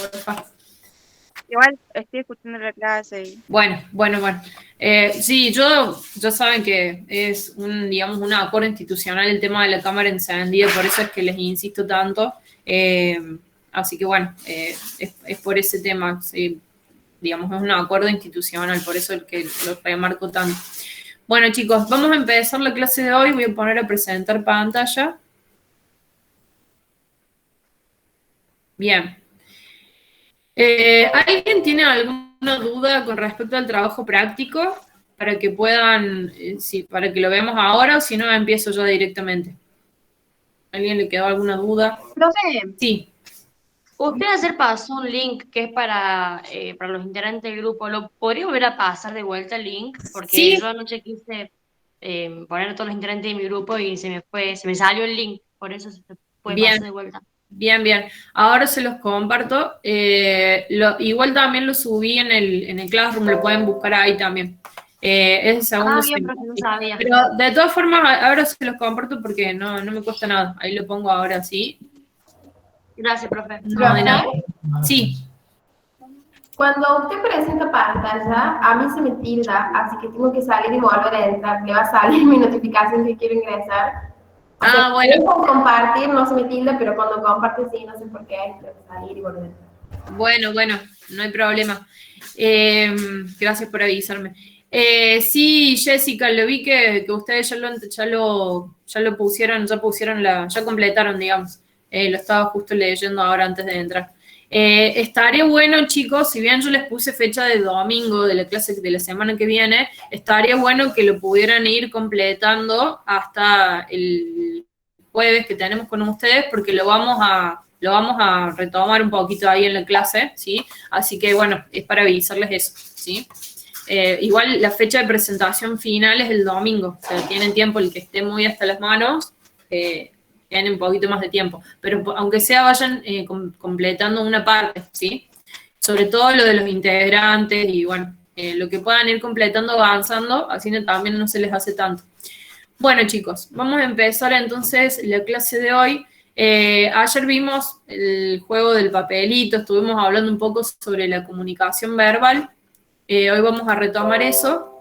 porfa. Igual estoy escuchando la clase y... Bueno. Sí, ya saben que es digamos, un acuerdo institucional el tema de la cámara encendida, por eso es que les insisto tanto. Así que bueno, es por ese tema, sí, digamos, es un acuerdo institucional, por eso el que lo remarco tanto. Bueno, chicos, vamos a empezar la clase de hoy. Voy a poner a presentar pantalla. Bien. ¿Alguien tiene alguna duda con respecto al trabajo práctico? Para que puedan, sí, para que lo veamos ahora, o si no, empiezo yo directamente. ¿Alguien le quedó alguna duda? Profe, Sí. usted ayer pasó un link que es para los integrantes del grupo. ¿Lo podría volver a pasar de vuelta el link? Porque yo Sí, anoche quise poner a todos los integrantes de mi grupo y se me salió el link. Por eso se puede pasar bien, de vuelta. bien. Ahora se los comparto. Igual también lo subí en el Classroom, lo pueden buscar ahí también. Es el segundo Ah, bien, semestre. profe, no sabía. Pero de todas formas, ahora se los comparto porque no me cuesta nada. Ahí lo pongo ahora, ¿sí? Gracias, profe. No, de nada. Profe, Sí. cuando usted presenta pantalla, a mí se me tilda, así que tengo que salir y volver a entrar. Le va a salir mi notificación que quiero ingresar. O sea, Bueno. con compartir no se me tilda, pero cuando comparte sí, no sé por qué, tengo que salir y volver a entrar. Bueno, no hay problema. Gracias por avisarme. Sí, Jessica, lo vi que ustedes ya pusieron ya completaron, digamos. Lo estaba justo leyendo ahora antes de entrar. Estaría bueno, chicos, si bien yo les puse fecha de domingo de la clase de la semana que viene, estaría bueno que lo pudieran ir completando hasta el jueves que tenemos con ustedes, porque lo vamos a retomar un poquito ahí en la clase, ¿sí? Así que, bueno, es para avisarles eso, ¿sí? Igual la fecha de presentación final es el domingo, o sea, tienen tiempo, el que esté muy hasta las manos, tienen un poquito más de tiempo, pero aunque sea vayan completando una parte, ¿sí? Sobre todo lo de los integrantes y, bueno, lo que puedan ir completando, avanzando, así también no se les hace tanto. Bueno, chicos, vamos a empezar entonces la clase de hoy. Ayer vimos el juego del papelito, estuvimos hablando un poco sobre la comunicación verbal. Hoy vamos a retomar eso.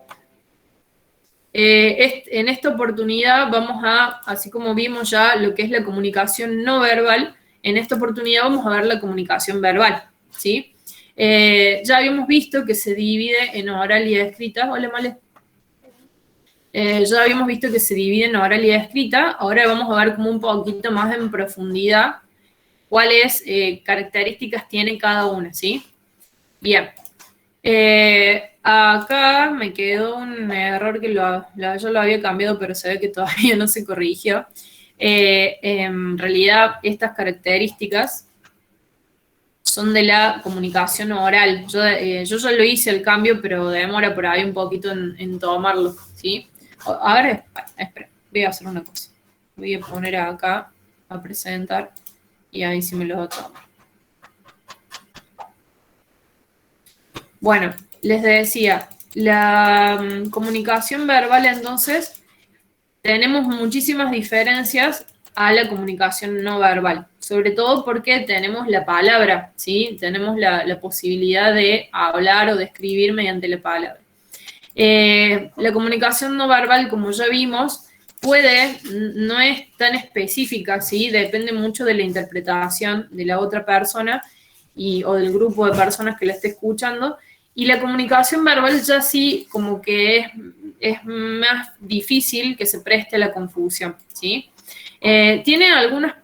En esta oportunidad vamos así como vimos ya lo que es la comunicación no verbal, en esta oportunidad vamos a ver la comunicación verbal, ¿sí? Ya habíamos visto que se divide en oral y escrita. Hola, Male. Ya habíamos visto que se divide en oral y escrita, ahora vamos a ver como un poquito más en profundidad cuáles características tiene cada una, ¿sí? Bien. Acá me quedó un error que yo lo había cambiado, pero se ve que todavía no se corrigió. En realidad, estas características son de la comunicación oral. Yo ya lo hice el cambio, pero demora por ahí un poquito en tomarlo, ¿sí? A ver, espera, voy a hacer una cosa. Voy a poner acá a presentar y ahí sí me lo tomo. Bueno, les decía, la comunicación verbal entonces tenemos muchísimas diferencias a la comunicación no verbal, sobre todo porque tenemos la palabra, ¿sí? Tenemos la posibilidad de hablar o de escribir mediante la palabra. La comunicación no verbal, como ya vimos, no es tan específica, ¿sí? Depende mucho de la interpretación de la otra persona o del grupo de personas que la esté escuchando. Y la comunicación verbal ya sí como que es más difícil que se preste a la confusión, ¿sí? Tiene algunas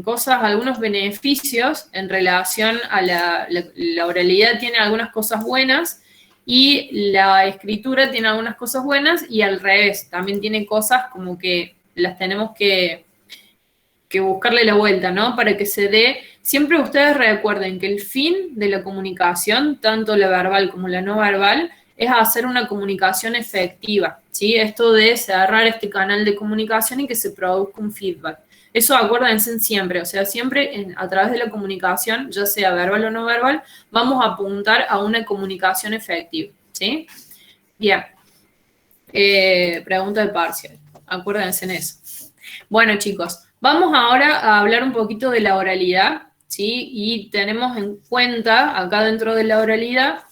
cosas, algunos beneficios en relación a la oralidad, tiene algunas cosas buenas, y la escritura tiene algunas cosas buenas y al revés, también tiene cosas como que las tenemos que buscarle la vuelta, ¿no? Para que se dé, siempre ustedes recuerden que el fin de la comunicación, tanto la verbal como la no verbal, es hacer una comunicación efectiva, ¿sí? Esto de cerrar este canal de comunicación y que se produzca un feedback. Eso acuérdense siempre, o sea, siempre a través de la comunicación, ya sea verbal o no verbal, vamos a apuntar a una comunicación efectiva, ¿sí? Bien. Pregunta de parcial. Acuérdense en eso. Bueno, chicos, vamos ahora a hablar un poquito de la oralidad, ¿sí? Y tenemos en cuenta, acá dentro de la oralidad,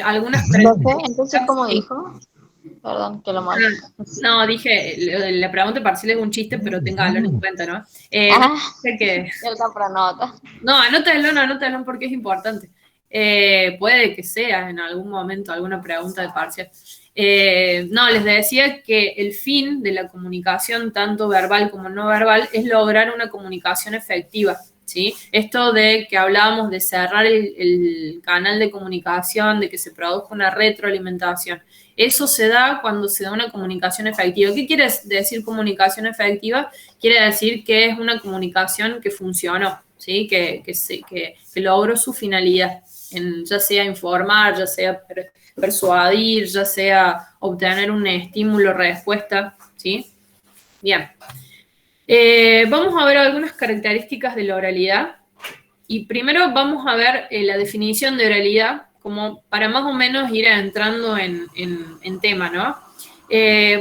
algunas Profe, entonces, ¿cómo sí. dijo? Perdón, que lo molesta. No, dije, la pregunta parcial es un chiste, pero téngalo en cuenta, ¿no? Ah, Dije que, el compranota. no, anótalo porque es importante. Puede que sea en algún momento alguna pregunta de parcial. No, les decía que el fin de la comunicación, tanto verbal como no verbal, es lograr una comunicación efectiva, ¿sí? Esto de que hablábamos de cerrar el canal de comunicación, de que se produzca una retroalimentación. Eso se da cuando se da una comunicación efectiva. ¿Qué quiere decir comunicación efectiva? Quiere decir que es una comunicación que funcionó, ¿sí? Que logró su finalidad, ya sea informar, ya sea persuadir, ya sea obtener un estímulo, respuesta, ¿sí? Bien. Vamos a ver algunas características de la oralidad. Y primero vamos a ver la definición de oralidad, como para más o menos ir entrando en tema, ¿no?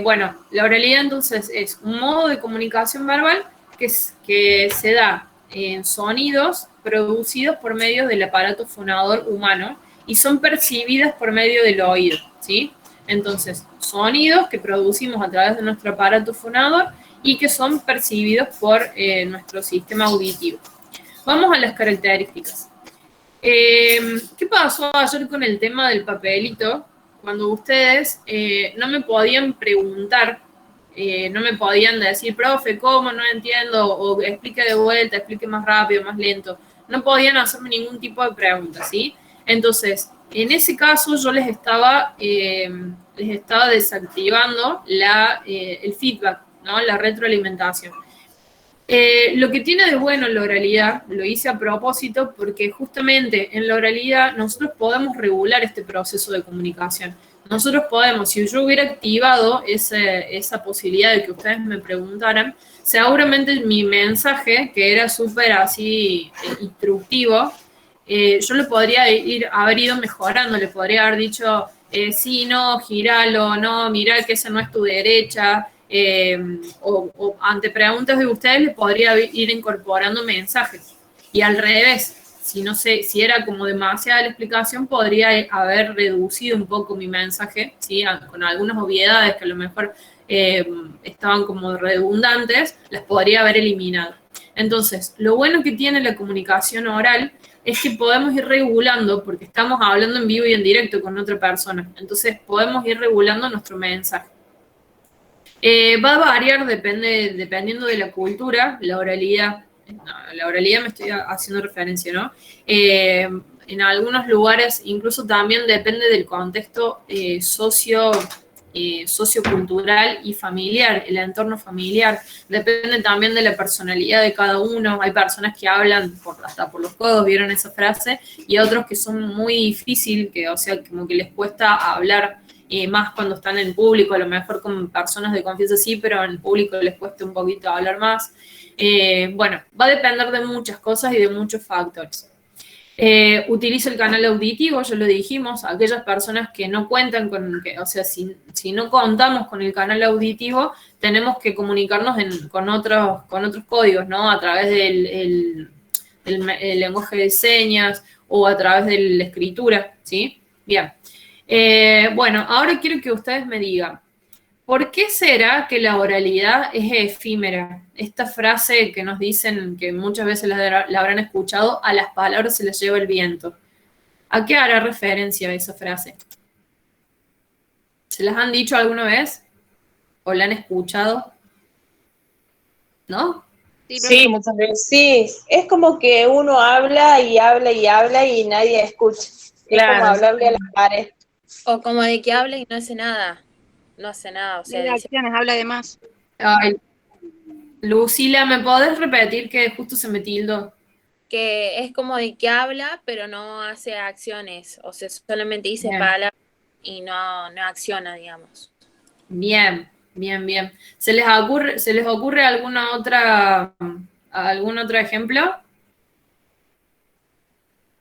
Bueno, la oralidad entonces es un modo de comunicación verbal que se da en sonidos producidos por medio del aparato fonador humano y son percibidas por medio del oído, ¿sí? Entonces, sonidos que producimos a través de nuestro aparato fonador y que son percibidos por nuestro sistema auditivo. Vamos a las características. ¿Qué pasó ayer con el tema del papelito? Cuando ustedes no me podían preguntar, no me podían decir, profe, ¿cómo? No entiendo, o explique de vuelta, explique más rápido, más lento. No podían hacerme ningún tipo de pregunta, ¿sí? Entonces, en ese caso yo les estaba desactivando el feedback, ¿no? La retroalimentación. Lo que tiene de bueno la oralidad, lo hice a propósito porque justamente en la oralidad nosotros podemos regular este proceso de comunicación. Nosotros podemos, si yo hubiera activado esa posibilidad de que ustedes me preguntaran, seguramente mi mensaje, que era súper así instructivo, yo lo podría haber ido mejorando, le podría haber dicho, sí, no, giralo, no, mira que esa no es tu derecha, o ante preguntas de ustedes le podría ir incorporando mensajes. Y al revés, si no sé, si era como demasiada la explicación, podría haber reducido un poco mi mensaje, ¿sí? Con algunas obviedades que a lo mejor estaban como redundantes, las podría haber eliminado. Entonces, lo bueno que tiene la comunicación oral es que podemos ir regulando, porque estamos hablando en vivo y en directo con otra persona, entonces podemos ir regulando nuestro mensaje. Va a variar, dependiendo de la cultura, la oralidad. No, la oralidad me estoy haciendo referencia, ¿no? En algunos lugares incluso también depende del contexto sociocultural y familiar, el entorno familiar. Depende también de la personalidad de cada uno. Hay personas que hablan hasta por los codos, vieron esa frase, y otros que son muy difíciles, o sea, como que les cuesta hablar. Más cuando están en público, a lo mejor con personas de confianza sí, pero en público les cuesta un poquito hablar más. Bueno, va a depender de muchas cosas y de muchos factores. Utiliza el canal auditivo, ya lo dijimos, aquellas personas que no cuentan o sea, si no contamos con el canal auditivo, tenemos que comunicarnos con otros códigos, ¿no? A través del lenguaje de señas o a través de la escritura, ¿sí? Bien. Bueno, ahora quiero que ustedes me digan, ¿por qué será que la oralidad es efímera? Esta frase que nos dicen, que muchas veces la habrán escuchado, a las palabras se les lleva el viento. ¿A qué hará referencia esa frase? ¿Se las han dicho alguna vez? ¿O la han escuchado? ¿No? Sí, Muchas veces. Sí, es como que uno habla y habla y habla y nadie escucha. Claro. Es como hablarle a la pared. O como de que habla y no hace nada. No hace nada, o sea, de dice, acciones, habla de más. Ay, Lucila, ¿me podés repetir que justo se me tildó? que es como de que habla, pero no hace acciones. O sea, solamente dice Bien. palabras y no acciona, digamos. Bien. ¿Se les ocurre algún otro ejemplo?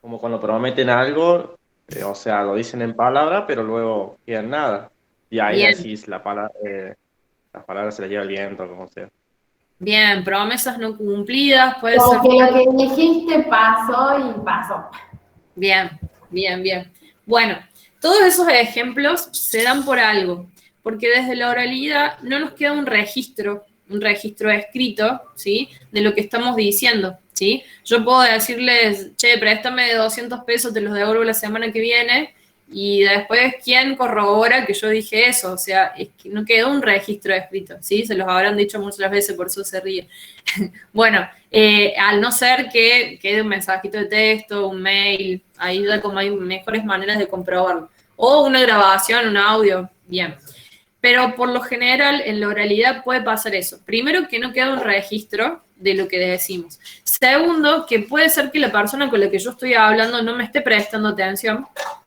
Como cuando prometen algo, o sea, lo dicen en palabra, pero luego queda en nada. Y ahí Bien. decís las palabras se las lleva el viento, como sea. Bien, promesas no cumplidas, puede ser... Como que lo que dijiste pasó y pasó. Bien, bien, bien. Bueno, todos esos ejemplos se dan por algo, porque desde la oralidad no nos queda un registro escrito, ¿sí? De lo que estamos diciendo, ¿sí? Yo puedo decirles, che, préstame 200 pesos, te los devuelvo la semana que viene, y después, ¿quién corrobora que yo dije eso? O sea, es que no quedó un registro escrito, ¿sí? Se los habrán dicho muchas veces, por eso se ríe. Bueno, al no ser que quede un mensajito de texto, un mail, ahí ya como hay mejores maneras de comprobarlo. O una grabación, un audio, bien. Pero por lo general, en la oralidad puede pasar eso. Primero, que no queda un registro de lo que decimos. Segundo, que puede ser que la persona con la que yo estoy hablando no me esté prestando atención.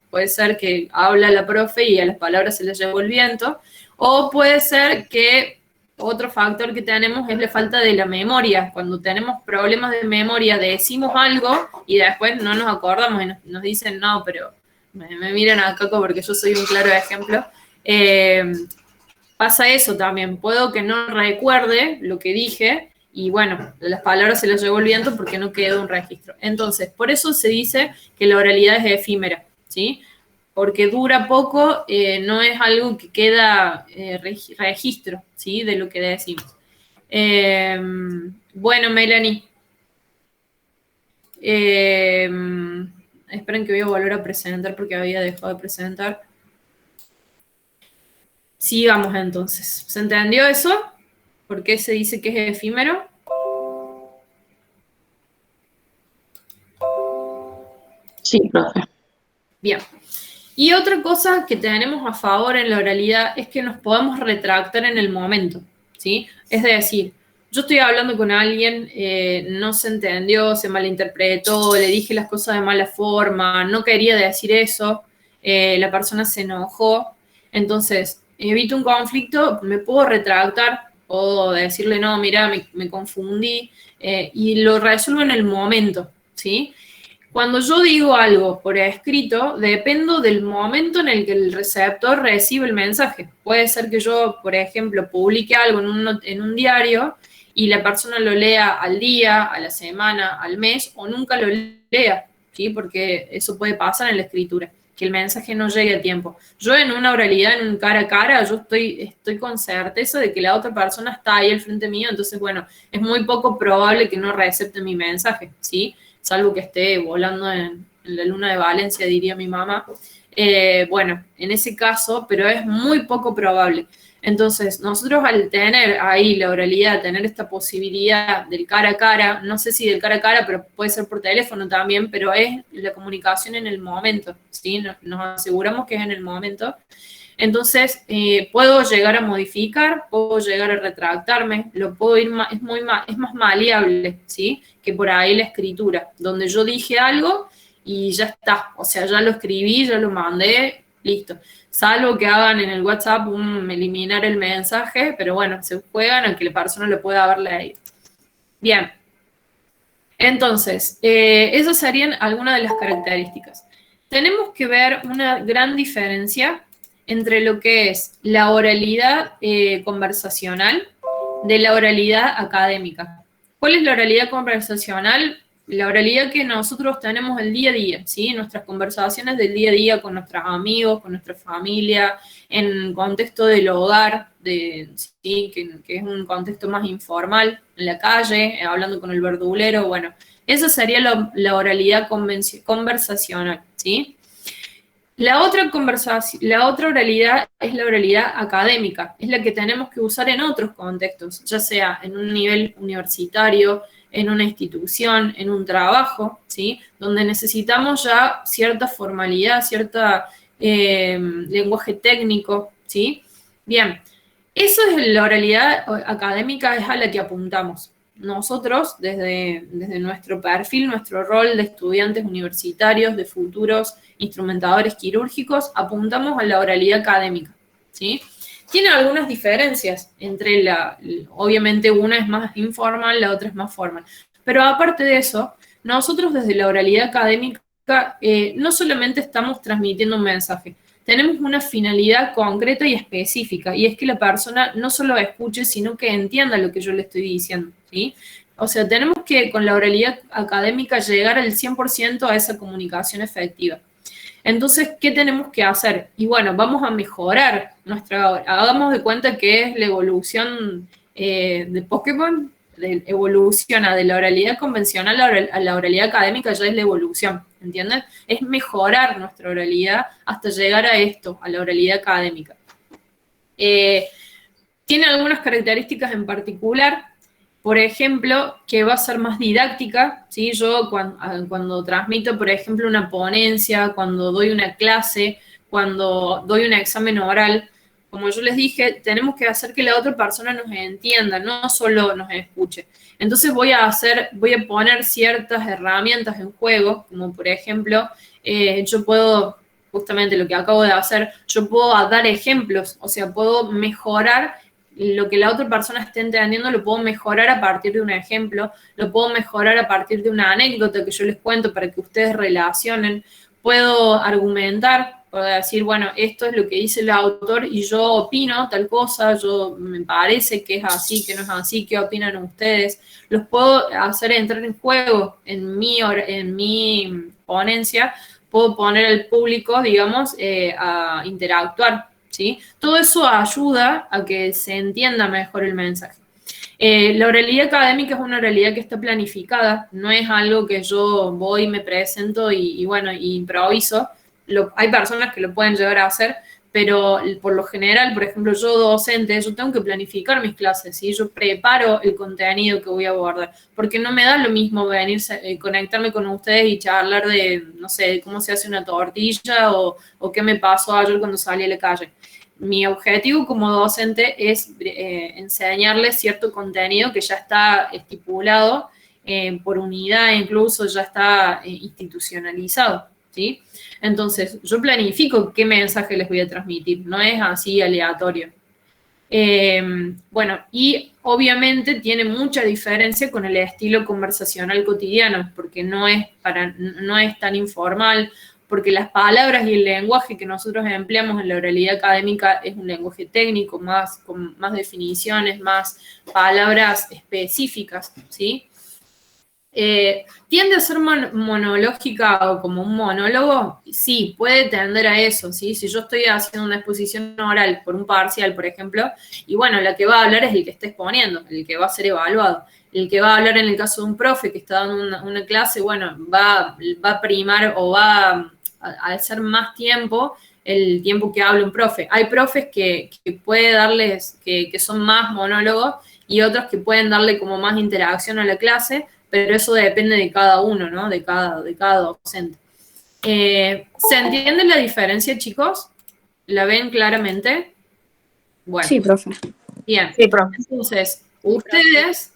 Puede ser que habla la profe y a las palabras se les llevó el viento. O puede ser que otro factor que tenemos es la falta de la memoria. Cuando tenemos problemas de memoria, decimos algo y después no nos acordamos y nos dicen, no, pero me miran a Caco porque yo soy un claro ejemplo. Pasa eso también. Puedo que no recuerde lo que dije y bueno, las palabras se las llevó el viento porque no quedó un registro. Entonces, por eso se dice que la oralidad es efímera, ¿sí? Porque dura poco, no es algo que queda registro, ¿sí? De lo que decimos. Bueno, Melanie. Esperen que voy a volver a presentar porque había dejado de presentar. Sigamos entonces. ¿Se entendió eso? ¿Por qué se dice que es efímero? Sí, profe. Bien. Y otra cosa que tenemos a favor en la oralidad es que nos podemos retractar en el momento, ¿sí? Es decir, yo estoy hablando con alguien, no se entendió, se malinterpretó, le dije las cosas de mala forma, no quería decir eso, la persona se enojó, entonces evito un conflicto, me puedo retractar, puedo decirle, no, mira, me confundí, y lo resuelvo en el momento, ¿sí? Cuando yo digo algo por escrito, dependo del momento en el que el receptor recibe el mensaje. Puede ser que yo, por ejemplo, publique algo en un diario y la persona lo lea al día, a la semana, al mes, o nunca lo lea, ¿sí? Porque eso puede pasar en la escritura, que el mensaje no llegue a tiempo. Yo en una oralidad, en un cara a cara, yo estoy con certeza de que la otra persona está ahí al frente mío, entonces, bueno, es muy poco probable que no recepte mi mensaje, ¿sí? Salvo que esté volando en la luna de Valencia, diría mi mamá. Bueno, en ese caso, pero es muy poco probable. Entonces, nosotros al tener ahí la oralidad, tener esta posibilidad del cara a cara, no sé si del cara a cara, pero puede ser por teléfono también, pero es la comunicación en el momento, ¿sí? Nos aseguramos que es en el momento. Entonces, puedo llegar a modificar, puedo llegar a retractarme, lo puedo ir más, es más maleable, ¿sí? Que por ahí la escritura, donde yo dije algo y ya está, o sea, ya lo escribí, ya lo mandé, listo. Salvo que hagan en el WhatsApp eliminar el mensaje, pero bueno, se juegan a que la persona lo pueda haber leído. Bien. Entonces, esas serían algunas de las características. Tenemos que ver una gran diferencia entre lo que es la oralidad conversacional de la oralidad académica. ¿Cuál es la oralidad conversacional? La oralidad que nosotros tenemos el día a día, ¿sí? Nuestras conversaciones del día a día con nuestros amigos, con nuestra familia, en contexto del hogar, ¿sí? que es un contexto más informal, en la calle, hablando con el verdulero, bueno, esa sería la oralidad conversacional, ¿sí? La otra oralidad es la oralidad académica, es la que tenemos que usar en otros contextos, ya sea en un nivel universitario, en una institución, en un trabajo, ¿sí? Donde necesitamos ya cierta formalidad, cierta lenguaje técnico, ¿sí? Bien, eso es la oralidad académica, es a la que apuntamos. Nosotros, desde nuestro perfil, nuestro rol de estudiantes universitarios, de futuros instrumentadores quirúrgicos, apuntamos a la oralidad académica, ¿sí? Tiene algunas diferencias entre obviamente una es más informal, la otra es más formal. Pero aparte de eso, nosotros desde la oralidad académica no solamente estamos transmitiendo un mensaje, tenemos una finalidad concreta y específica, y es que la persona no solo escuche, sino que entienda lo que yo le estoy diciendo, ¿sí? O sea, tenemos que con la oralidad académica llegar al 100% a esa comunicación efectiva. Entonces, ¿qué tenemos que hacer? Y bueno, vamos a mejorar hagamos de cuenta que es la evolución de Pokémon, evoluciona de la oralidad convencional a la oralidad académica, ya es la evolución, ¿entienden? Es mejorar nuestra oralidad hasta llegar a esto, a la oralidad académica. Tiene algunas características en particular. Por ejemplo, que va a ser más didáctica, ¿sí? Yo cuando transmito, por ejemplo, una ponencia, cuando doy una clase, cuando doy un examen oral, como yo les dije, tenemos que hacer que la otra persona nos entienda, no solo nos escuche. Entonces voy a poner ciertas herramientas en juego, como por ejemplo, yo puedo, justamente lo que acabo de hacer, yo puedo dar ejemplos, o sea, puedo mejorar lo que la otra persona esté entendiendo, lo puedo mejorar a partir de un ejemplo, lo puedo mejorar a partir de una anécdota que yo les cuento para que ustedes relacionen, puedo argumentar, puedo decir, bueno, esto es lo que dice el autor y yo opino tal cosa, me parece que es así, que no es así, ¿qué opinan ustedes? Los puedo hacer entrar en juego en mi ponencia, puedo poner al público, digamos, a interactuar, ¿sí? Todo eso ayuda a que se entienda mejor el mensaje. La oralidad académica es una oralidad que está planificada, no es algo que yo voy, me presento y bueno, improviso. Hay personas que lo pueden llegar a hacer, pero por lo general, por ejemplo, yo docente, yo tengo que planificar mis clases, ¿sí? Yo preparo el contenido que voy a abordar, porque no me da lo mismo venir, conectarme con ustedes y charlar de, no sé, cómo se hace una tortilla o qué me pasó ayer cuando salí a la calle. Mi objetivo como docente es enseñarles cierto contenido que ya está estipulado por unidad, incluso ya está institucionalizado, ¿sí? Entonces, yo planifico qué mensaje les voy a transmitir, no es así aleatorio. Bueno, y obviamente tiene mucha diferencia con el estilo conversacional cotidiano, porque no es tan informal, porque las palabras y el lenguaje que nosotros empleamos en la oralidad académica es un lenguaje técnico, con más definiciones, más palabras específicas, ¿sí? ¿Tiende a ser monológica o como un monólogo? Sí, puede tender a eso, ¿sí? Si yo estoy haciendo una exposición oral por un parcial, por ejemplo, y bueno, la que va a hablar es el que está exponiendo, el que va a ser evaluado. El que va a hablar en el caso de un profe que está dando una clase, bueno, va a primar o va a hacer más tiempo el tiempo que habla un profe. Hay profes que puede darles, que son más monólogos y otros que pueden darle como más interacción a la clase, pero eso depende de cada uno, ¿no? De cada docente. ¿Se entiende la diferencia, chicos? ¿La ven claramente? Bueno. Sí, profe. Bien. Sí, profe. Entonces, ustedes,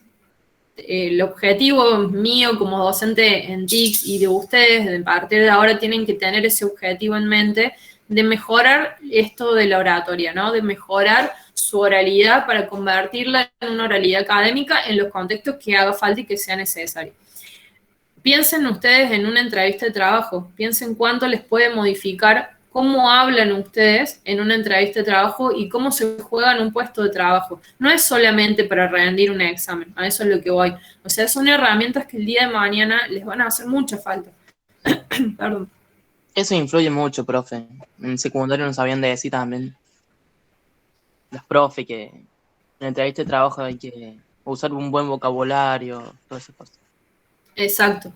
el objetivo mío como docente en TICS y de ustedes, a partir de ahora tienen que tener ese objetivo en mente de mejorar esto de la oratoria, ¿no? De mejorar su oralidad para convertirla en una oralidad académica en los contextos que haga falta y que sea necesario. Piensen ustedes en una entrevista de trabajo, piensen cuánto les puede modificar cómo hablan ustedes en una entrevista de trabajo y cómo se juegan un puesto de trabajo. No es solamente para rendir un examen, a eso es lo que voy. O sea, son herramientas que el día de mañana les van a hacer mucha falta. Perdón. Eso influye mucho, profe. En secundario nos sabían de decir también los profes que en la entrevista de trabajo hay que usar un buen vocabulario, todas esas cosas. Exacto.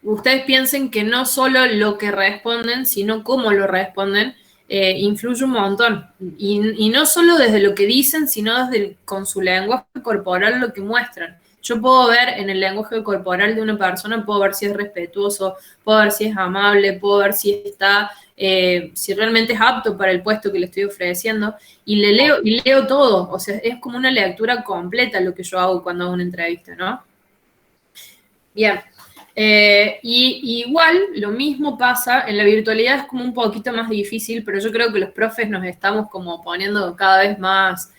Ustedes piensen que no solo lo que responden, sino cómo lo responden, influye un montón. Y no solo desde lo que dicen, sino con su lenguaje corporal lo que muestran. Yo puedo ver en el lenguaje corporal de una persona, puedo ver si es respetuoso, puedo ver si es amable, puedo ver si está, si realmente es apto para el puesto que le estoy ofreciendo, y leo todo. O sea, es como una lectura completa lo que yo hago cuando hago una entrevista, ¿no? Bien. Y igual lo mismo pasa en la virtualidad, es como un poquito más difícil, pero yo creo que los profes nos estamos como poniendo cada vez más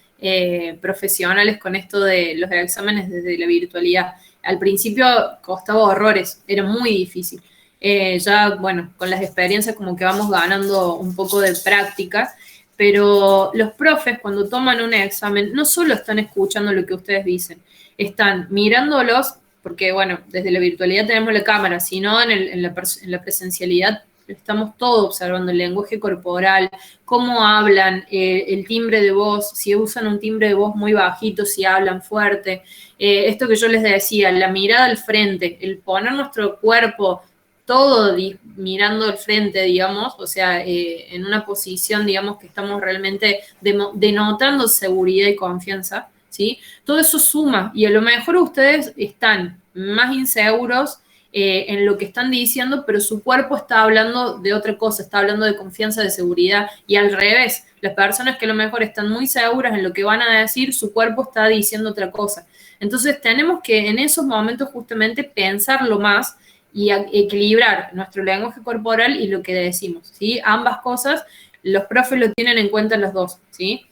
profesionales con esto de los exámenes desde la virtualidad. Al principio costaba horrores, era muy difícil. Ya, bueno, con las experiencias como que vamos ganando un poco de práctica, pero los profes cuando toman un examen no solo están escuchando lo que ustedes dicen, están mirándolos, porque bueno, desde la virtualidad tenemos la cámara, sino en la presencialidad estamos todos observando el lenguaje corporal, cómo hablan, el timbre de voz, si usan un timbre de voz muy bajito, si hablan fuerte. Esto que yo les decía, la mirada al frente, el poner nuestro cuerpo todo mirando al frente, digamos, o sea, en una posición, digamos, que estamos realmente denotando seguridad y confianza, ¿sí? Todo eso suma y a lo mejor ustedes están más inseguros en lo que están diciendo, pero su cuerpo está hablando de otra cosa, está hablando de confianza, de seguridad, y al revés, las personas que a lo mejor están muy seguras en lo que van a decir, su cuerpo está diciendo otra cosa. Entonces tenemos que en esos momentos justamente pensarlo más y equilibrar nuestro lenguaje corporal y lo que decimos, ¿sí? Ambas cosas, los profes lo tienen en cuenta los dos, ¿sí?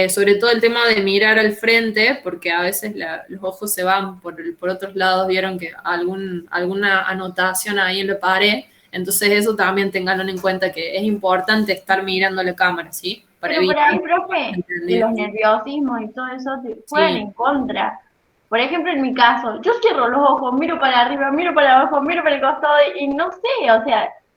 Sobre todo el tema de mirar al frente, porque a veces los ojos se van por otros lados, vieron que alguna anotación ahí en la pared, entonces eso también tenganlo en cuenta, que es importante estar mirando la cámara, ¿sí? Pero por ahí, profe, los nerviosismos y todo eso te juegan en contra. Por ejemplo, en mi caso, yo cierro los ojos, miro para arriba, miro para abajo, miro para el costado y no sé,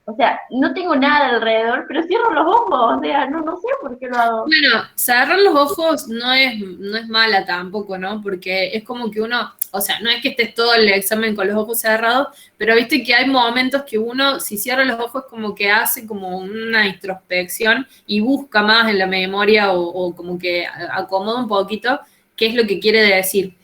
o sea, no tengo nada alrededor, pero cierro los ojos, o sea, no sé por qué lo hago. Bueno, cerrar los ojos no es mala tampoco, ¿no? Porque es como que uno, o sea, no es que estés todo el examen con los ojos cerrados, pero viste que hay momentos que uno, si cierra los ojos, como que hace como una introspección y busca más en la memoria o como que acomoda un poquito qué es lo que quiere decir.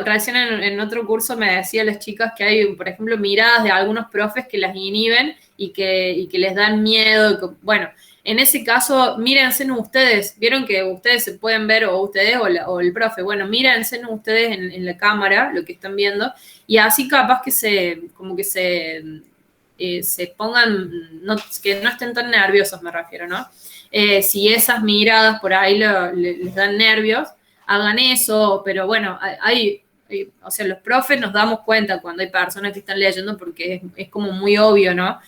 Recién en otro curso me decían las chicas que hay, por ejemplo, miradas de algunos profes que las inhiben y que les dan miedo. Bueno, en ese caso, mírense ustedes. Vieron que ustedes se pueden ver, o ustedes o el profe. Bueno, mírense ustedes en la cámara, lo que están viendo, y así capaz que se pongan, que no estén tan nerviosos, me refiero, ¿no? Si esas miradas por ahí les dan nervios, hagan eso, pero bueno, o sea, los profes nos damos cuenta cuando hay personas que están leyendo porque es como muy obvio, ¿no?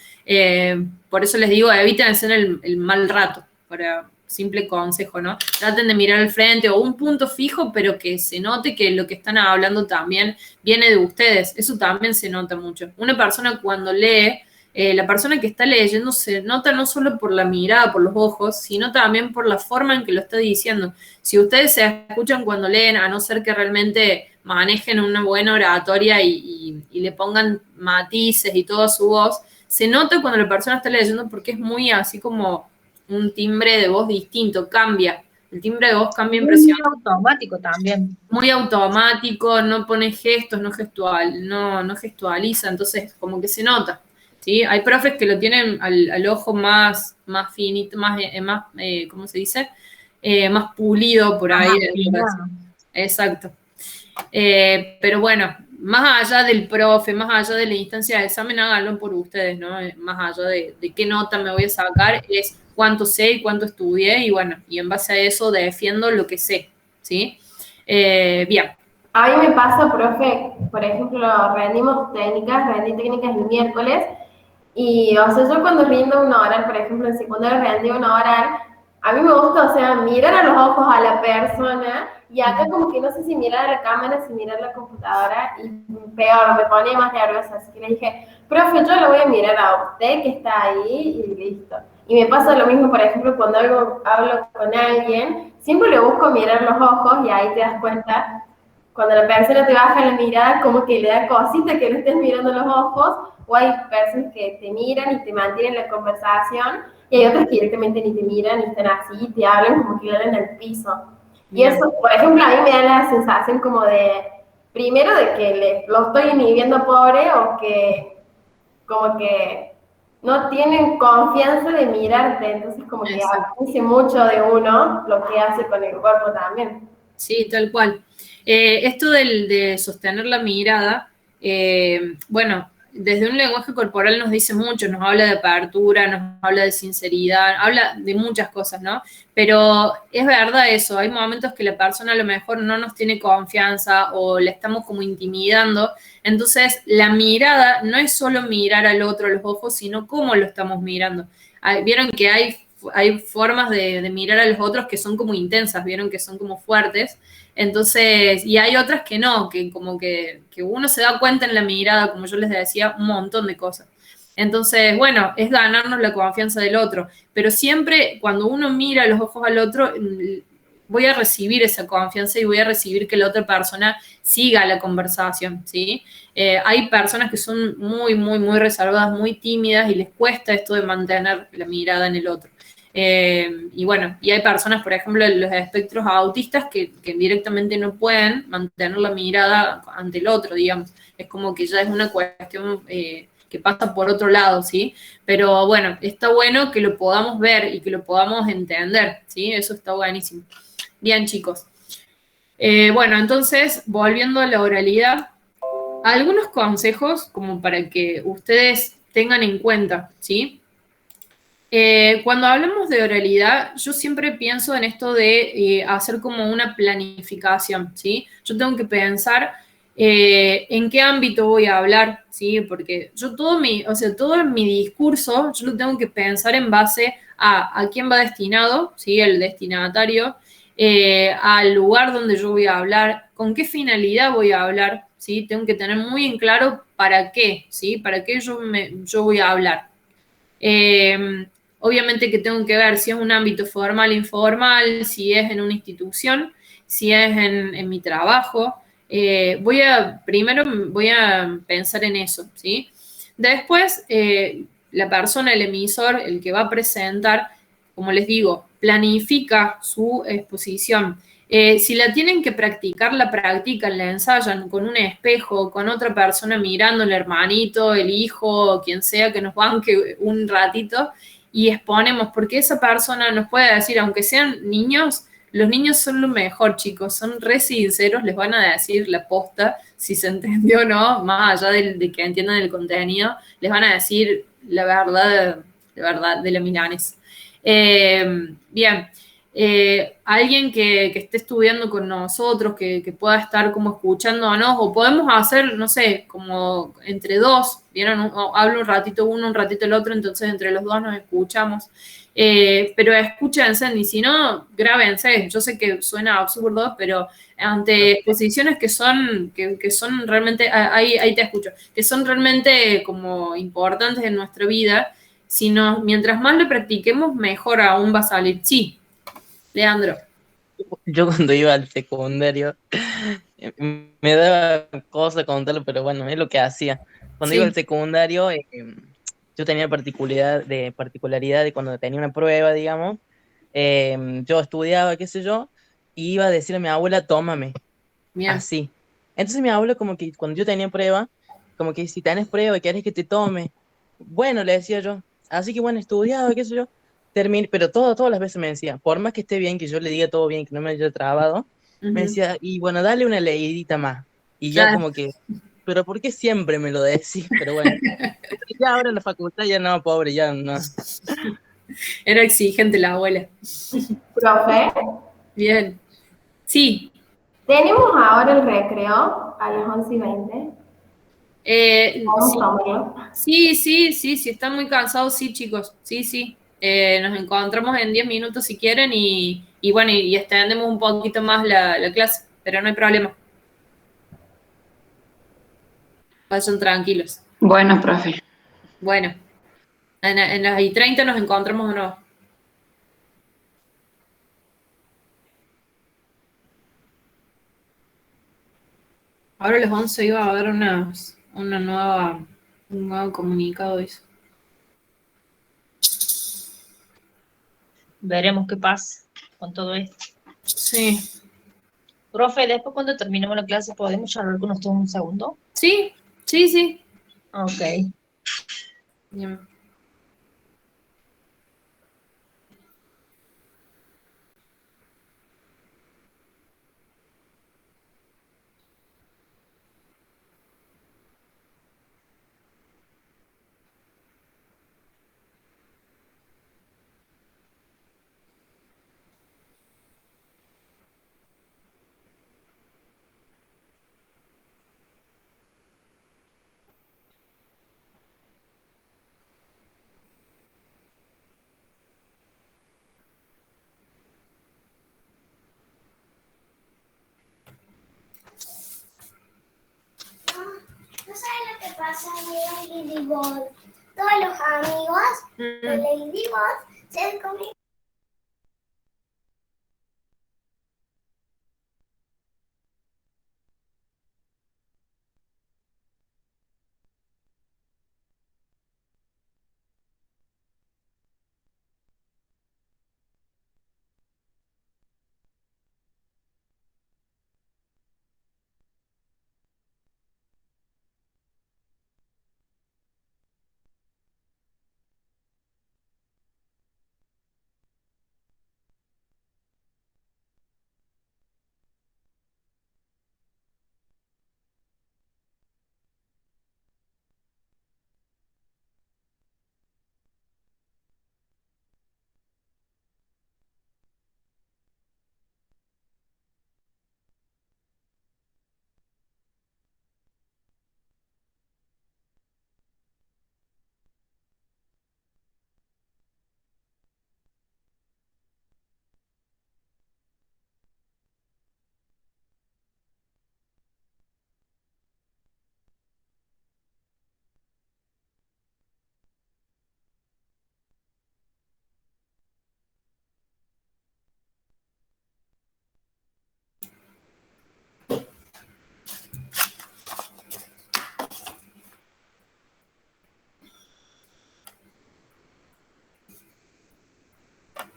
Por eso les digo, eviten hacer el mal rato, para simple consejo, ¿no? Traten de mirar al frente o un punto fijo, pero que se note que lo que están hablando también viene de ustedes, eso también se nota mucho. Una persona cuando lee, la persona que está leyendo se nota no solo por la mirada, por los ojos, sino también por la forma en que lo está diciendo. Si ustedes se escuchan cuando leen, a no ser que realmente manejen una buena oratoria y le pongan matices y toda su voz, se nota cuando la persona está leyendo porque es muy así como un timbre de voz distinto, cambia. El timbre de voz cambia impresionante. Muy automático también. Muy automático, no pone gestos, no gestualiza, entonces como que se nota. ¿Sí? Hay profes que lo tienen al ojo más finito, más ¿cómo se dice? Más pulido por ahí. Exacto. Pero bueno, más allá del profe, más allá de la instancia de examen, háganlo por ustedes, ¿no? Más allá de qué nota me voy a sacar, es cuánto sé y cuánto estudié, y bueno, y en base a eso defiendo lo que sé, ¿sí? Bien. A mí me pasa, profe, por ejemplo, rendí técnicas el miércoles. Y, o sea, yo cuando rindo una oral, por ejemplo, en secundaria rendí una oral, a mí me gusta, o sea, mirar a los ojos a la persona, y acá como que no sé si mirar a la cámara, si mirar a la computadora, y peor, me ponía más nerviosa, así que le dije, profe, yo lo voy a mirar a usted que está ahí, y listo. Y me pasa lo mismo, por ejemplo, cuando hablo con alguien, siempre le busco mirar los ojos, y ahí te das cuenta, cuando la persona te baja la mirada, como que le da cosita que le estés mirando los ojos, o hay personas que te miran y te mantienen la conversación, y hay otras que directamente ni te miran, ni están así, y te hablan como que hablan en el piso. Y eso, por ejemplo, a mí me da la sensación como de, primero de que lo estoy inhibiendo pobre, o que como que no tienen confianza de mirarte, entonces como que dice mucho de uno lo que hace con el cuerpo también. Sí, tal cual. Esto de sostener la mirada, bueno, desde un lenguaje corporal nos dice mucho, nos habla de apertura, nos habla de sinceridad, habla de muchas cosas, ¿no? Pero es verdad eso, hay momentos que la persona a lo mejor no nos tiene confianza o le estamos como intimidando, entonces la mirada no es solo mirar al otro a los ojos, sino cómo lo estamos mirando. Vieron que hay formas de mirar a los otros que son como intensas, vieron que son como fuertes, entonces, y hay otras que no, que como que uno se da cuenta en la mirada, como yo les decía, un montón de cosas. Entonces, bueno, es ganarnos la confianza del otro, pero siempre cuando uno mira a los ojos al otro, voy a recibir esa confianza y voy a recibir que la otra persona siga la conversación, ¿sí? Hay personas que son muy, muy, muy reservadas, muy tímidas y les cuesta esto de mantener la mirada en el otro. Y bueno, y hay personas, por ejemplo, los espectros autistas que directamente no pueden mantener la mirada ante el otro, digamos. Es como que ya es una cuestión que pasa por otro lado, ¿sí? Pero bueno, está bueno que lo podamos ver y que lo podamos entender, ¿sí? Eso está buenísimo. Bien, chicos. Bueno, entonces, volviendo a la oralidad, algunos consejos como para que ustedes tengan en cuenta, ¿sí? Cuando hablamos de oralidad, yo siempre pienso en esto de hacer como una planificación, ¿sí? Yo tengo que pensar en qué ámbito voy a hablar, ¿sí? Porque yo todo mi discurso, yo lo tengo que pensar en base a quién va destinado, ¿sí? El destinatario, al lugar donde yo voy a hablar, con qué finalidad voy a hablar, ¿sí? Tengo que tener muy en claro para qué, ¿sí? Para qué yo voy a hablar. Obviamente que tengo que ver si es un ámbito formal o informal, si es en una institución, si es en mi trabajo. Primero voy a pensar en eso, ¿sí? Después, la persona, el emisor, el que va a presentar, como les digo, planifica su exposición. Si la tienen que practicar, la practican, la ensayan con un espejo, con otra persona mirando, el hermanito, el hijo, quien sea que nos banque un ratito y exponemos, porque esa persona nos puede decir, aunque sean niños, los niños son lo mejor, chicos, son re sinceros, les van a decir la posta, si se entendió o no, más allá de que entiendan el contenido, les van a decir la verdad de la milanesa. Bien, alguien que esté estudiando con nosotros, que pueda estar como escuchándonos, o podemos hacer, no sé, como entre dos, ¿vieron? Hablo un ratito uno, un ratito el otro, entonces entre los dos nos escuchamos. Pero escúchense, y si no, grábense. Yo sé que suena absurdo, pero ante exposiciones que son realmente, ahí te escucho, que son realmente como importantes en nuestra vida, mientras más lo practiquemos, mejor aún va a salir. Sí, Leandro. Yo cuando iba al secundario, me daba cosa contarlo, pero bueno, es lo que hacía. Cuando iba al Sí, secundario, yo tenía particularidad de cuando tenía una prueba, digamos, yo estudiaba, qué sé yo, y iba a decirle a mi abuela, tómame, bien. así. Entonces mi abuela como que cuando yo tenía prueba, como que si tenés prueba y querés que te tome, bueno, le decía yo, así que bueno, estudiaba, qué sé yo, terminé, pero todas las veces me decía, por más que esté bien, que yo le diga todo bien, que no me haya trabado, me Ujú. decía, y bueno, dale una leidita más. Y ya Claro. como que, pero ¿por qué siempre me lo decís? Pero bueno, ya ahora en la facultad ya no, pobre, ya no. Era exigente la abuela. Profe, Bien. Sí. tenemos ahora el recreo a las 11:20. Vamos Sí, a tomarlo. sí, están muy cansados, sí, chicos. Sí, sí. Nos encontramos en 10 minutos si quieren y bueno, y extendemos un poquito más la clase, pero no hay problema. Vayan tranquilos. Bueno, profe. Bueno, en las y 30 nos encontramos de nuevo. Ahora a las 11 iba a haber un nuevo comunicado de eso. Veremos qué pasa con todo esto. Sí. Profe, después cuando terminemos la clase, ¿podemos charlar con usted un segundo? Sí, sí, sí. Ok. Bien. casa de Ladybug. Todos los amigos de Ladybug se comen.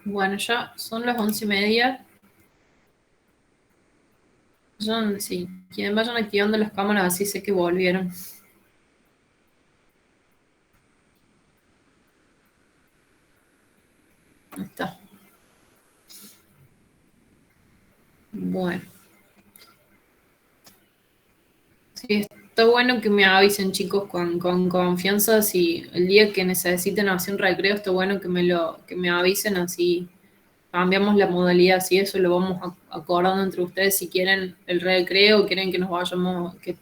Bueno, ya son las 11:30. Sí, quienes vayan activando las cámaras, así sé que volvieron. Ahí está. Bueno. Sí, está bueno que me avisen, chicos, con confianza. Si el día que necesiten hacer un recreo, está bueno que me avisen, así cambiamos la modalidad, así eso lo vamos acordando entre ustedes. Si quieren el recreo, quieren que nos vayamos, que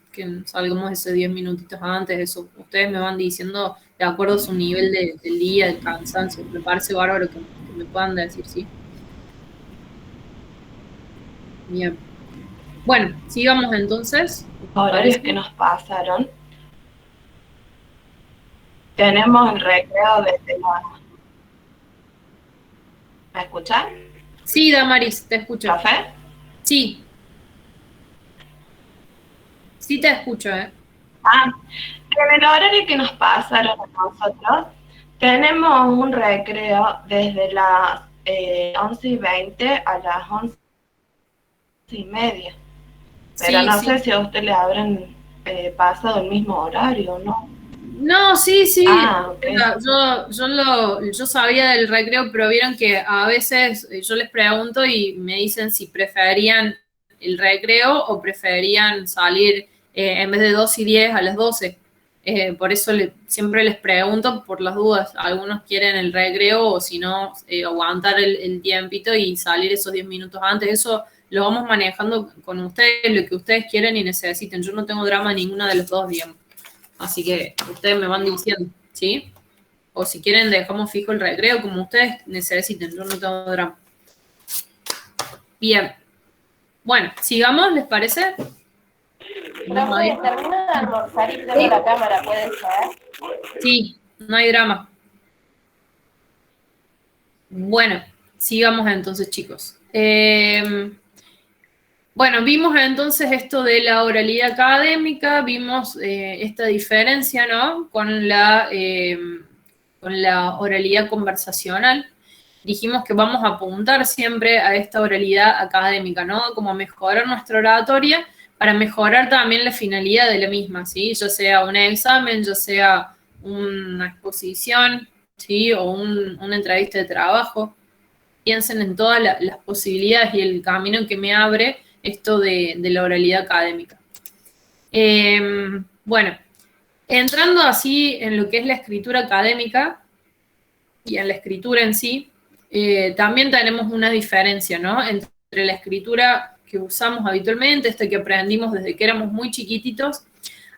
salgamos ese 10 minutitos antes, eso ustedes me van diciendo de acuerdo a su nivel del día, de cansancio. Me parece bárbaro que me puedan decir, sí. Bien. Bueno, sigamos entonces. Horarios que nos pasaron. Tenemos el recreo desde la... ¿Me escuchan? Sí, Damaris, te escucho. ¿Café? Sí. Sí te escucho, ¿eh? En el horario que nos pasaron a nosotros, tenemos un recreo desde las 11:20 a las 11:30. Pero Sí, no sí. sé si a usted le habrán pasado el mismo horario, ¿no? No, sí, sí. Okay. Yo sabía del recreo, pero vieron que a veces yo les pregunto y me dicen si preferían el recreo o preferían salir en vez de 2:10 a las 12. Por eso siempre les pregunto por las dudas. Algunos quieren el recreo o si no, aguantar el tiempito y salir esos 10 minutos antes. Eso lo vamos manejando con ustedes, lo que ustedes quieren y necesiten. Yo no tengo drama en ninguna de los dos, digamos. Así que ustedes me van diciendo, ¿sí? O si quieren dejamos fijo el recreo como ustedes necesiten, yo no tengo drama. Bien. Bueno, sigamos, ¿les parece? Profe, termino de almorzar y prendo la cámara, ¿puede ser? Sí, no hay drama. Bueno, sigamos entonces, chicos. Bueno, vimos entonces esto de la oralidad académica, vimos esta diferencia, ¿no? Con la oralidad conversacional. Dijimos que vamos a apuntar siempre a esta oralidad académica, ¿no? Como mejorar nuestra oratoria para mejorar también la finalidad de la misma, ¿sí? Ya sea un examen, ya sea una exposición, ¿sí? O una entrevista de trabajo. Piensen en todas las posibilidades y el camino que me abre esto de la oralidad académica. Bueno, entrando así en lo que es la escritura académica y en la escritura en sí, también tenemos una diferencia, ¿no? Entre la escritura que usamos habitualmente, esta que aprendimos desde que éramos muy chiquititos,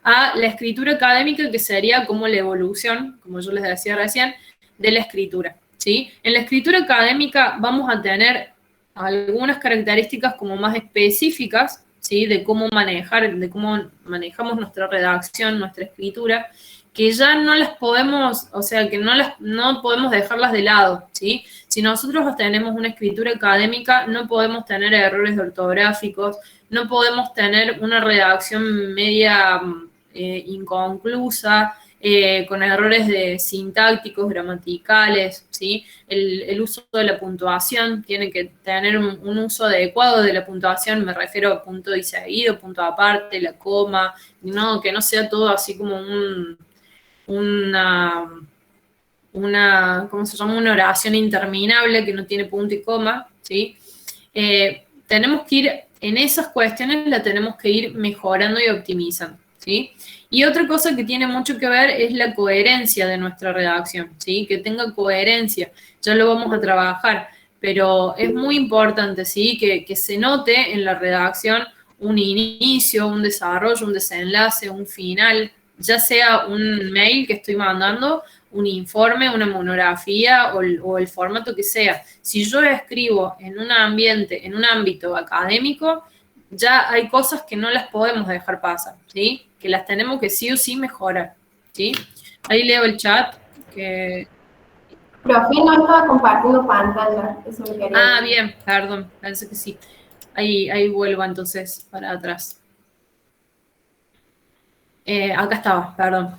a la escritura académica, que sería como la evolución, como yo les decía recién, de la escritura, ¿sí? En la escritura académica vamos a tener algunas características como más específicas, ¿sí? De cómo manejamos nuestra redacción, nuestra escritura, que ya no las podemos, o sea, que no podemos dejarlas de lado, ¿sí? Si nosotros tenemos una escritura académica, no podemos tener errores ortográficos, no podemos tener una redacción media inconclusa, con errores sintácticos, gramaticales, ¿sí? El uso de la puntuación tiene que tener un uso adecuado de la puntuación, me refiero a punto y seguido, punto aparte, la coma, no, que no sea todo así como ¿cómo se llama? Una oración interminable que no tiene punto y coma, ¿sí? Tenemos que ir, en esas cuestiones la tenemos que ir mejorando y optimizando, ¿sí? Y otra cosa que tiene mucho que ver es la coherencia de nuestra redacción, ¿sí? Que tenga coherencia, ya lo vamos a trabajar, pero es muy importante, ¿sí? Que se note en la redacción un inicio, un desarrollo, un desenlace, un final, ya sea un mail que estoy mandando, un informe, una monografía o el formato que sea. Si yo escribo en un ambiente, en un ámbito académico, ya hay cosas que no las podemos dejar pasar, ¿sí? Que las tenemos que sí o sí mejorar, ¿sí? Ahí leo el chat. Profe, no estaba compartiendo pantalla, eso me quería Ah, decir. bien, perdón, parece que sí. Ahí vuelvo entonces para atrás. Acá estaba, perdón.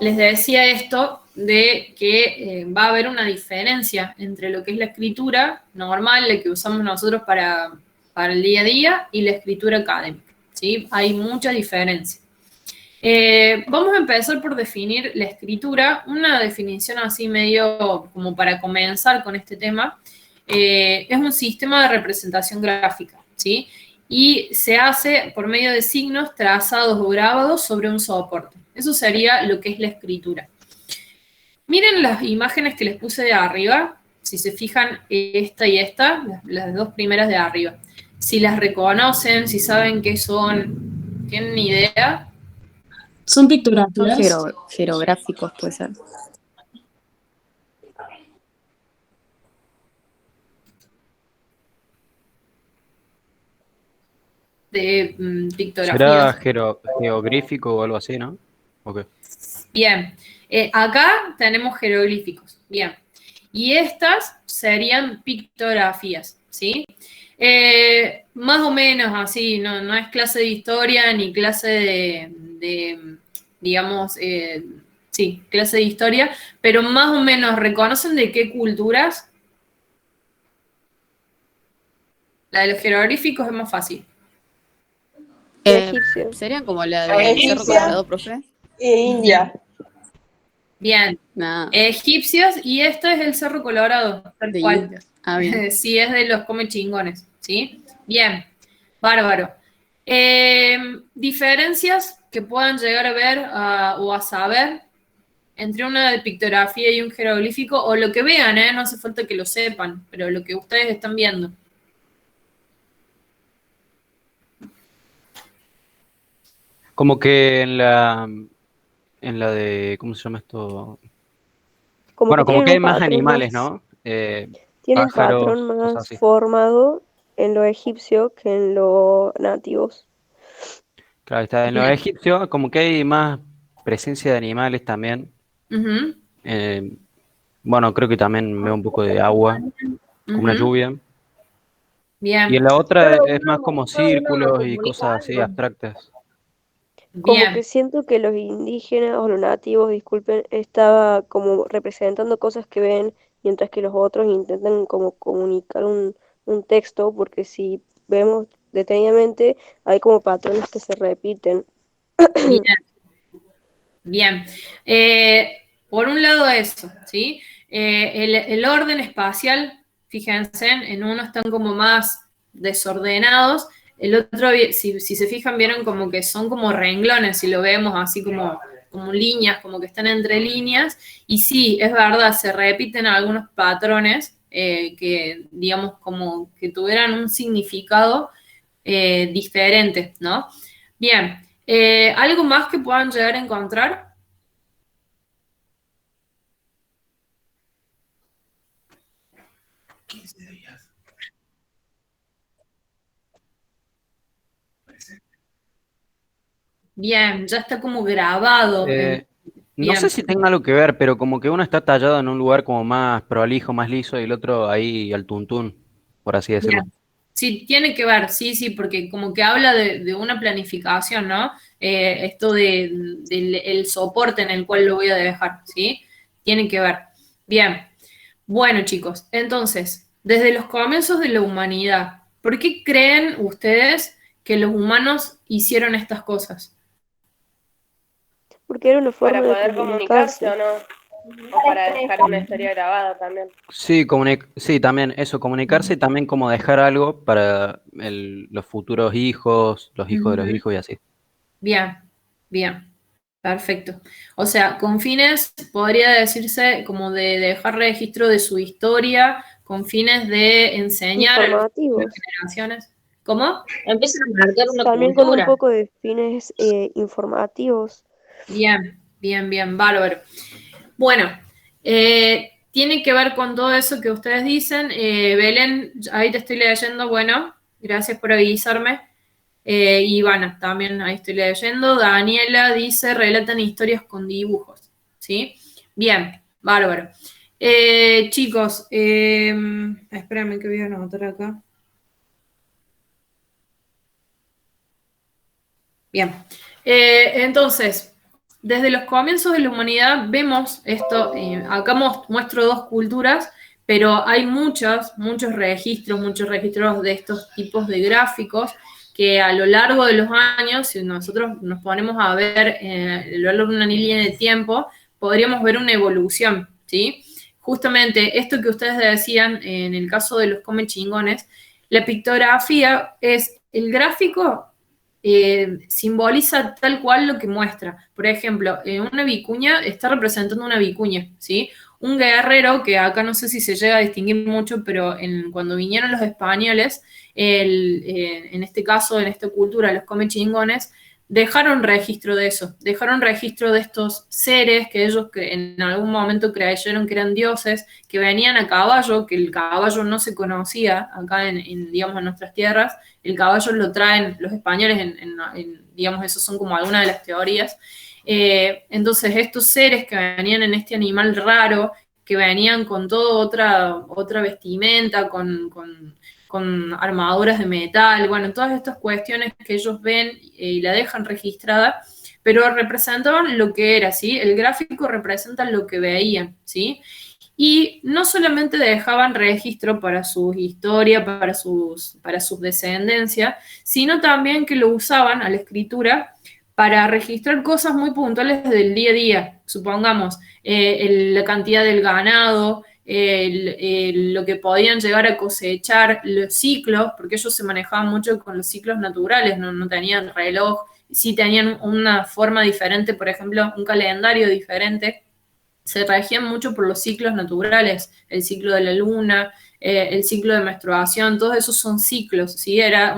Les decía esto de que va a haber una diferencia entre lo que es la escritura normal, la que usamos nosotros para el día a día, y la escritura académica, ¿sí? Hay mucha diferencia. Vamos a empezar por definir la escritura, una definición así medio como para comenzar con este tema. Es un sistema de representación gráfica, ¿sí? Y se hace por medio de signos trazados o grabados sobre un soporte. Eso sería lo que es la escritura. Miren las imágenes que les puse de arriba, si se fijan esta y esta, las dos primeras de arriba. Si las reconocen, si saben qué son, ¿tienen idea? Son pictografías. Son jerográficos, puede ser. De Será pictografías. geográfico o algo así, ¿no? Ok. Bien, acá tenemos jeroglíficos, bien. Y estas serían pictografías, ¿sí? Más o menos así, no es clase de historia ni clase digamos, sí, clase de historia, pero más o menos reconocen de qué culturas. La de los jeroglíficos es más fácil. Serían como la de Cerro Egipcia Colorado, profe. e India. Bien. Nah, Egipcios, y esto es el Cerro Colorado, tal de cual. India. Ah, bien. Sí, es de los come chingones, ¿sí? Bien, bárbaro. Diferencias que puedan llegar a ver o a saber entre una de pictografía y un jeroglífico, o lo que vean, no hace falta que lo sepan, pero lo que ustedes están viendo. Como que en la de, ¿cómo se llama esto? Como Bueno, que como tienen que un hay más patrón animales, más, ¿no? tiene un Pájaros, patrón cosas más así. formado en lo egipcio que en los nativos. Claro, está en los Bien. egipcios, como que hay más presencia de animales también. Ujú, Bueno, creo que también veo un poco de agua, como una ujú. lluvia. Y en Bien, la otra Cada es más como uno círculos y comunica cosas así algo. abstractas. Como que bien. siento que los indígenas o los nativos, disculpen, estaba como representando cosas que ven, mientras que los otros intentan como comunicar un texto, porque si vemos detenidamente, hay como patrones que se repiten. Bien, bien. Por un lado eso, ¿sí? El orden espacial, fíjense, en uno están como más desordenados, el otro, si se fijan, vieron como que son como renglones, si lo vemos así como líneas, como que están entre líneas, y sí, es verdad, se repiten algunos patrones que, digamos, como que tuvieran un significado diferente, ¿no? Bien. ¿Algo más que puedan llegar a encontrar? Bien, ya está como grabado. No sé si tenga algo que ver, pero como que uno está tallado en un lugar como más prolijo, más liso, y el otro ahí al tuntún, por así decirlo. Bien. Sí, tiene que ver, sí, sí, porque como que habla de una planificación, ¿no? Esto del el soporte en el cual lo voy a dejar, ¿sí? Tiene que ver. Bien. Bueno, chicos, entonces, desde los comienzos de la humanidad, ¿por qué creen ustedes que los humanos hicieron estas cosas? Porque era una Para forma de poder comunicarse o no, o para dejar una historia grabada también. Sí, sí, también eso, comunicarse y también como dejar algo para los futuros hijos, los hijos de los Ujú. hijos y así. Bien, bien, perfecto. O sea, con fines, podría decirse como de dejar registro de su historia, con fines de enseñar a las futuras Informativos. generaciones. ¿Cómo? Empiezan a marcar una También con un cultura. poco de fines informativos. Bien, bien, bien, bárbaro. Bueno, tiene que ver con todo eso que ustedes dicen. Belén, ahí te estoy leyendo, bueno, gracias por avisarme. Ivana, también ahí estoy leyendo. Daniela dice, relatan historias con dibujos, ¿sí? Bien, bárbaro. Chicos, espérame que voy a anotar acá. Bien, entonces, desde los comienzos de la humanidad vemos esto, acá muestro dos culturas, pero hay muchos registros de estos tipos de gráficos que a lo largo de los años, si nosotros nos ponemos a ver a lo largo de una línea de tiempo, podríamos ver una evolución, ¿sí? Justamente esto que ustedes decían en el caso de los come chingones, la pictografía es el gráfico simboliza tal cual lo que muestra. Por ejemplo, una vicuña está representando una vicuña, ¿sí? Un guerrero, que acá no sé si se llega a distinguir mucho, pero cuando vinieron los españoles, en este caso, en esta cultura, los come chingones, dejaron registro de eso, dejaron registro de estos seres que ellos en algún momento creyeron que eran dioses, que venían a caballo, que el caballo no se conocía acá digamos, en nuestras tierras, el caballo lo traen los españoles, digamos, esos son como algunas de las teorías. Entonces, estos seres que venían en este animal raro, que venían con toda otra vestimenta, con armaduras de metal, bueno, todas estas cuestiones que ellos ven y la dejan registrada, pero representaban lo que era, ¿sí? El gráfico representa lo que veían, ¿sí? Y no solamente dejaban registro para su historia, para sus descendencias, sino también que lo usaban a la escritura para registrar cosas muy puntuales del día a día. Supongamos, la cantidad del ganado, lo que podían llegar a cosechar, los ciclos, porque ellos se manejaban mucho con los ciclos naturales, no tenían reloj, sí tenían una forma diferente, por ejemplo, un calendario diferente. Se regían mucho por los ciclos naturales, el ciclo de la luna, el ciclo de menstruación, todos esos son ciclos, ¿sí? Era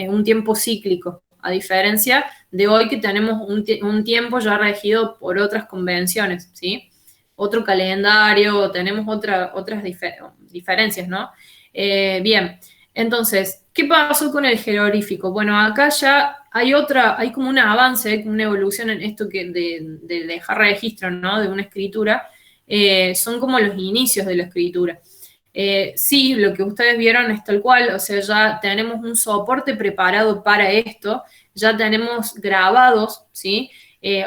un tiempo cíclico, a diferencia de hoy que tenemos un tiempo ya regido por otras convenciones, ¿sí? Otro calendario, tenemos otras diferencias, ¿no? Bien, entonces, ¿qué pasó con el jeroglífico? Bueno, acá ya hay como un avance, como una evolución en esto de dejar registro, ¿no? De una escritura. Son como los inicios de la escritura. Sí, lo que ustedes vieron es tal cual, o sea, ya tenemos un soporte preparado para esto, ya tenemos grabados, ¿sí?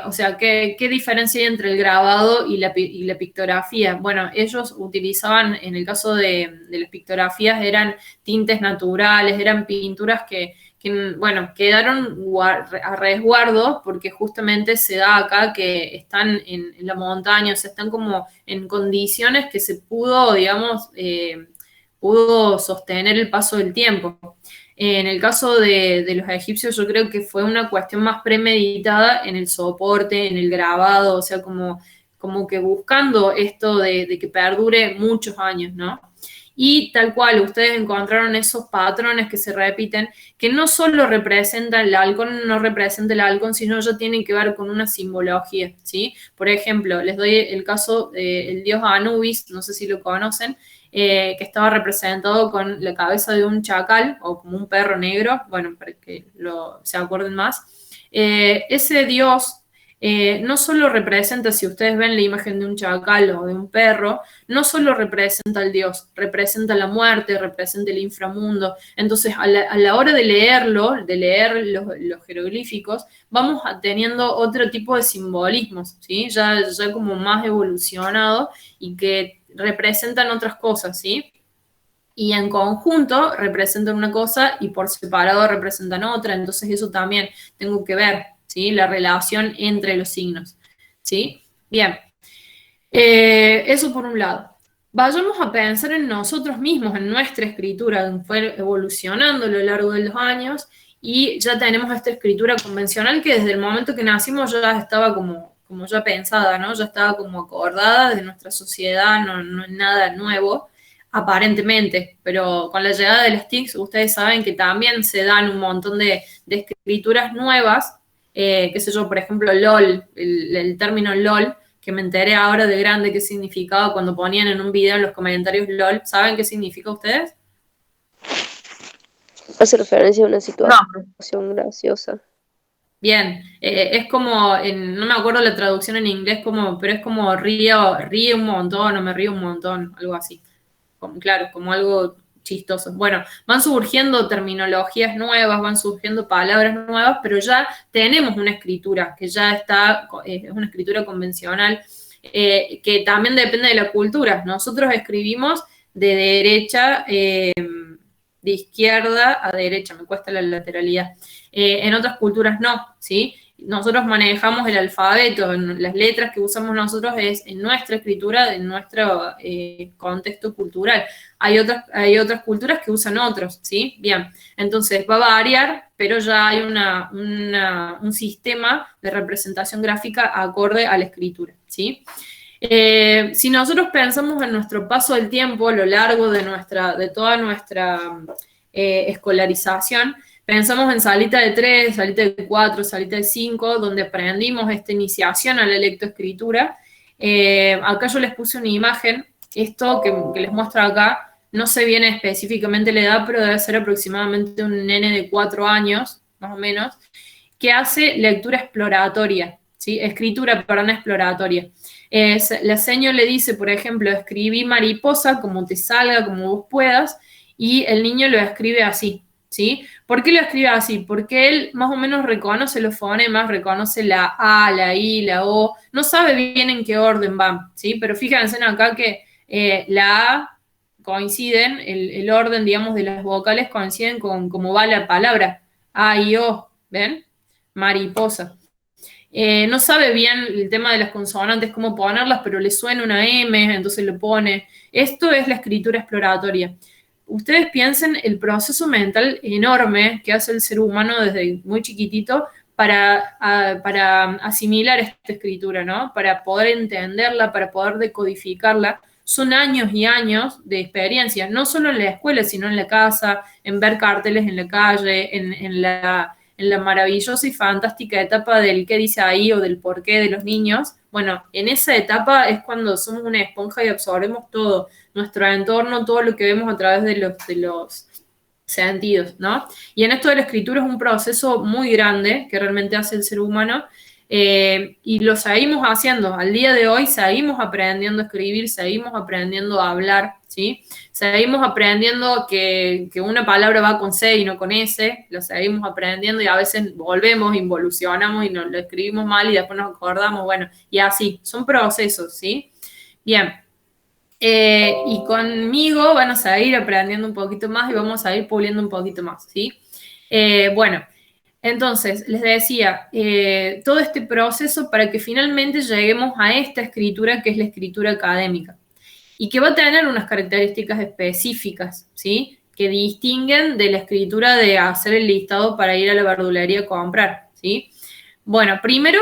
O sea, ¿qué diferencia hay entre el grabado y la pictografía? Bueno, ellos utilizaban, en el caso de las pictografías, eran tintes naturales, eran pinturas que bueno, quedaron a resguardo porque justamente se da acá que están en la montaña, o sea, están como en condiciones que se pudo, digamos, pudo sostener el paso del tiempo. En el caso de los egipcios, yo creo que fue una cuestión más premeditada en el soporte, en el grabado, o sea, como que buscando esto de que perdure muchos años, ¿no? Y tal cual, ustedes encontraron esos patrones que se repiten, que no solo representan el halcón, no representa el halcón, sino ya tienen que ver con una simbología, ¿sí? Por ejemplo, les doy el caso del dios Anubis, no sé si lo conocen, que estaba representado con la cabeza de un chacal o como un perro negro, bueno, para que se acuerden más. Ese Dios no solo representa, si ustedes ven la imagen de un chacal o de un perro, no solo representa al Dios, representa la muerte, representa el inframundo. Entonces, a la hora de leerlo, de leer los jeroglíficos, vamos teniendo otro tipo de simbolismos, ¿sí? Ya como más evolucionado y que representan otras cosas, ¿sí? Y en conjunto representan una cosa y por separado representan otra, entonces eso también tengo que ver, ¿sí? La relación entre los signos, ¿sí? Bien, eso por un lado. Vayamos a pensar en nosotros mismos, en nuestra escritura, que fue evolucionando a lo largo de los años, y ya tenemos esta escritura convencional que desde el momento que nacimos ya estaba como ya pensada, ¿no? Ya estaba como acordada de nuestra sociedad, no es nada nuevo, aparentemente, pero con la llegada de las TICs, ustedes saben que también se dan un montón de escrituras nuevas, qué sé yo, por ejemplo, LOL, el término LOL, que me enteré ahora de grande qué significaba cuando ponían en un video en los comentarios LOL, ¿saben qué significa ustedes? Hace referencia a una situación graciosa. Bien, es como, no me acuerdo la traducción en inglés, pero es como ríe un montón o me río un montón, algo así. Claro, como algo chistoso. Bueno, van surgiendo terminologías nuevas, van surgiendo palabras nuevas, pero ya tenemos una escritura que ya está, es una escritura convencional, que también depende de la cultura. Nosotros escribimos de derecha, de izquierda a derecha, me cuesta la lateralidad. En otras culturas no, ¿sí? Nosotros manejamos el alfabeto, las letras que usamos nosotros es en nuestra escritura, en nuestro contexto cultural. Hay otras culturas que usan otros, ¿sí? Bien, entonces va a variar, pero ya hay un sistema de representación gráfica acorde a la escritura, ¿sí? Si nosotros pensamos en nuestro paso del tiempo a lo largo de toda nuestra escolarización, pensamos en salita de 3, salita de 4, salita de 5, donde aprendimos esta iniciación a la lectoescritura. Acá yo les puse una imagen, esto que les muestro acá, no sé bien específicamente la edad, pero debe ser aproximadamente un nene de 4 años, más o menos, que hace lectura exploratoria, ¿sí? Escritura, perdón, exploratoria. La seño le dice, por ejemplo, escribí mariposa, como te salga, como vos puedas, y el niño lo escribe así, ¿sí? ¿Por qué lo escribe así? Porque él más o menos reconoce los fonemas, reconoce la A, la I, la O, no sabe bien en qué orden van, ¿sí? Pero fíjense acá que la A coinciden, el orden, digamos, de las vocales coinciden con cómo va la palabra, A y O, ¿ven? Mariposa. No sabe bien el tema de las consonantes, cómo ponerlas, pero le suena una M, entonces lo pone. Esto es la escritura exploratoria. Ustedes piensen el proceso mental enorme que hace el ser humano desde muy chiquitito para asimilar esta escritura, ¿no? Para poder entenderla, para poder decodificarla. Son años y años de experiencia, no solo en la escuela, sino en la casa, en ver carteles en la calle, en la maravillosa y fantástica etapa del qué dice ahí o del por qué de los niños. Bueno, en esa etapa es cuando somos una esponja y absorbemos todo, nuestro entorno, todo lo que vemos a través de los sentidos, ¿no? Y en esto de la escritura es un proceso muy grande que realmente hace el ser humano, y lo seguimos haciendo. Al día de hoy seguimos aprendiendo a escribir, seguimos aprendiendo a hablar, ¿sí? Seguimos aprendiendo que una palabra va con C y no con S, lo seguimos aprendiendo y a veces volvemos, involucionamos y lo escribimos mal y después nos acordamos, bueno, y así, son procesos, ¿sí? Bien, y conmigo van a seguir aprendiendo un poquito más y vamos a ir puliendo un poquito más, ¿sí? Bueno, entonces, les decía, todo este proceso para que finalmente lleguemos a esta escritura que es la escritura académica y que va a tener unas características específicas, ¿sí? Que distinguen de la escritura de hacer el listado para ir a la verdulería a comprar, ¿sí? Bueno, primero,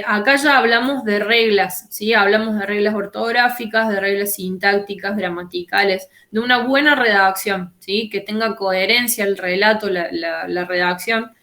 acá ya hablamos de reglas, ¿sí? Hablamos de reglas ortográficas, de reglas sintácticas, gramaticales, de una buena redacción, ¿sí? Que tenga coherencia el relato, la redacción.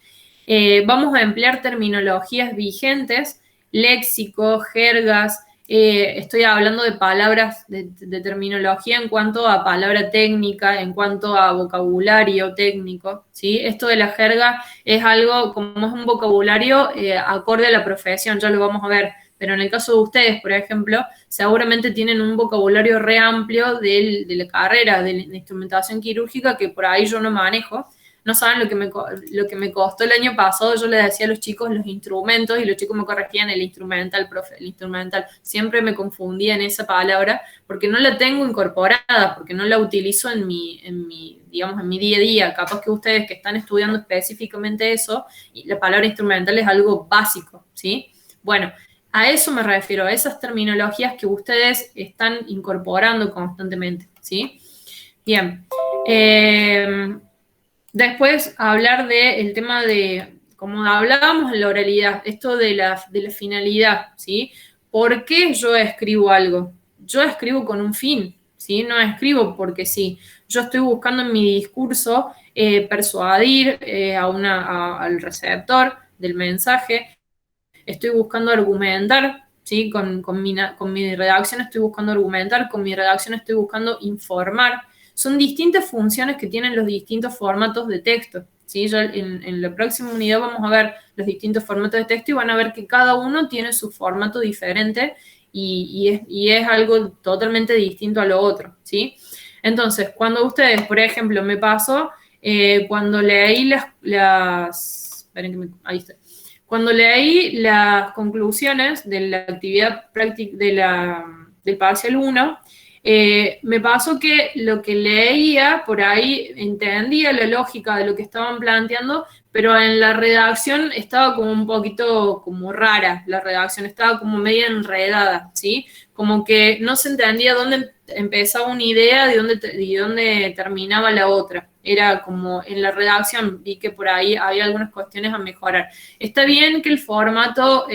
Vamos a emplear terminologías vigentes, léxico, jergas, estoy hablando de palabras, de terminología en cuanto a palabra técnica, en cuanto a vocabulario técnico, ¿sí? Esto de la jerga es algo, como es un vocabulario acorde a la profesión, ya lo vamos a ver. Pero en el caso de ustedes, por ejemplo, seguramente tienen un vocabulario re amplio de la carrera de instrumentación quirúrgica que por ahí yo no manejo. No saben lo que me costó el año pasado. Yo le decía a los chicos los instrumentos y los chicos me corregían el instrumental, profe, el instrumental. Siempre me confundía en esa palabra porque no la tengo incorporada, porque no la utilizo en mi digamos, en mi día a día. Capaz que ustedes que están estudiando específicamente eso, y la palabra instrumental es algo básico, ¿sí? Bueno, a eso me refiero, a esas terminologías que ustedes están incorporando constantemente, ¿sí? Bien. Después, hablar del tema de, como hablábamos en la oralidad, esto de la finalidad, ¿sí? ¿Por qué yo escribo algo? Yo escribo con un fin, ¿sí? No escribo porque sí. Yo estoy buscando en mi discurso persuadir al receptor del mensaje. Estoy buscando argumentar, ¿sí? Con mi redacción estoy buscando argumentar, con mi redacción estoy buscando informar. Son distintas funciones que tienen los distintos formatos de texto, ¿sí? Ya en la próxima unidad vamos a ver los distintos formatos de texto y van a ver que cada uno tiene su formato diferente y es algo totalmente distinto a lo otro, ¿sí? Entonces, cuando ustedes, por ejemplo, me pasó, cuando leí ahí está. Cuando leí las conclusiones de la actividad práctica del parcial 1, me pasó que lo que leía por ahí entendía la lógica de lo que estaban planteando, pero en la redacción estaba como un poquito como rara, la redacción estaba como medio enredada, ¿sí? Como que no se entendía dónde empezaba una idea y dónde terminaba la otra. Era como en la redacción, vi que por ahí había algunas cuestiones a mejorar. Está bien que el formato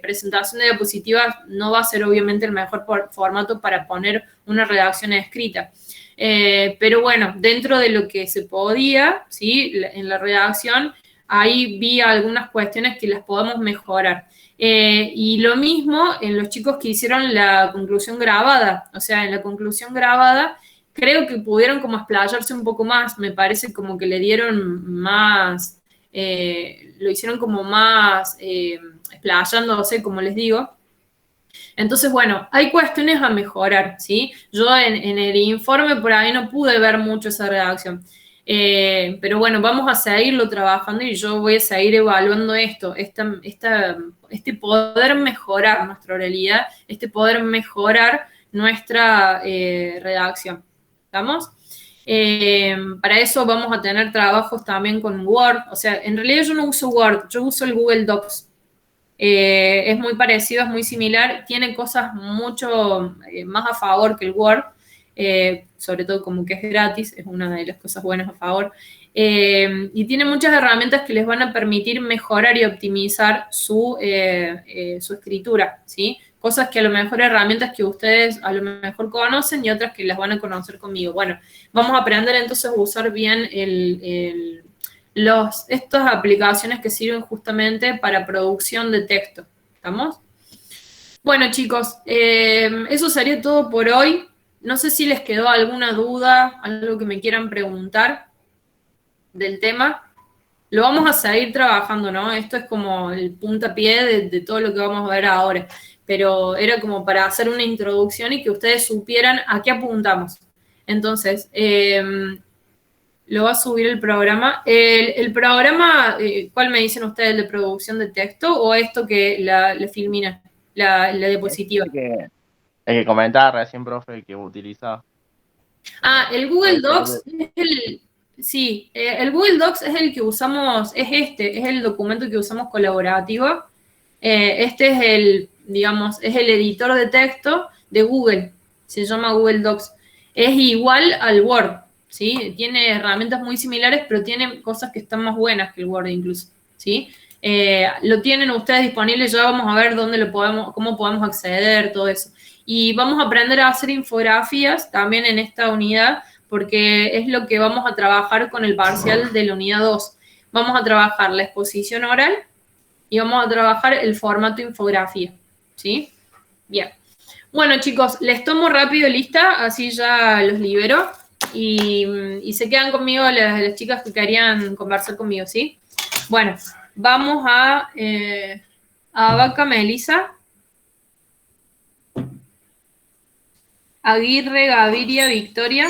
presentación de diapositivas no va a ser obviamente el mejor formato para poner una redacción escrita. Pero bueno, dentro de lo que se podía, ¿sí? En la redacción, ahí vi algunas cuestiones que las podemos mejorar. Y lo mismo en los chicos que hicieron la conclusión grabada. O sea, en la conclusión grabada creo que pudieron como explayarse un poco más. Me parece como que le dieron más, lo hicieron como más explayándose, como les digo. Entonces, bueno, hay cuestiones a mejorar, ¿sí? Yo en el informe por ahí no pude ver mucho esa redacción. Pero bueno, vamos a seguirlo trabajando y yo voy a seguir evaluando esto, este poder mejorar nuestra oralidad, este poder mejorar nuestra redacción. ¿Estamos? Para eso vamos a tener trabajos también con Word. O sea, en realidad yo no uso Word, yo uso el Google Docs. Es muy parecido, es muy similar, tiene cosas mucho más a favor que el Word, sobre todo como que es gratis, es una de las cosas buenas a favor, y tiene muchas herramientas que les van a permitir mejorar y optimizar su escritura, ¿sí? Cosas que a lo mejor herramientas que ustedes a lo mejor conocen y otras que las van a conocer conmigo. Bueno, vamos a aprender entonces a usar bien estas aplicaciones que sirven justamente para producción de texto. ¿Estamos? Bueno, chicos, eso sería todo por hoy. No sé si les quedó alguna duda, algo que me quieran preguntar del tema. Lo vamos a seguir trabajando, ¿no? Esto es como el puntapié de todo lo que vamos a ver ahora. Pero era como para hacer una introducción y que ustedes supieran a qué apuntamos. Entonces, lo va a subir el programa. El programa, ¿cuál me dicen ustedes, de producción de texto o esto que la filmina, la diapositiva? El que comentaba recién, profe, el que utiliza. El Google Docs es el Google Docs es el que usamos, es el documento que usamos colaborativo. Este es es el editor de texto de Google, se llama Google Docs. Es igual al Word, ¿sí? Tiene herramientas muy similares, pero tiene cosas que están más buenas que el Word incluso, ¿sí? Lo tienen ustedes disponible, ya vamos a ver cómo podemos acceder, todo eso. Y vamos a aprender a hacer infografías también en esta unidad, porque es lo que vamos a trabajar con el parcial de la unidad 2. Vamos a trabajar la exposición oral y vamos a trabajar el formato infografía, ¿sí? Bien. Bueno, chicos, les tomo rápido lista, así ya los libero. Y se quedan conmigo las chicas que querían conversar conmigo, ¿sí? Bueno, vamos a Vaca Melisa, Aguirre Gaviria Victoria,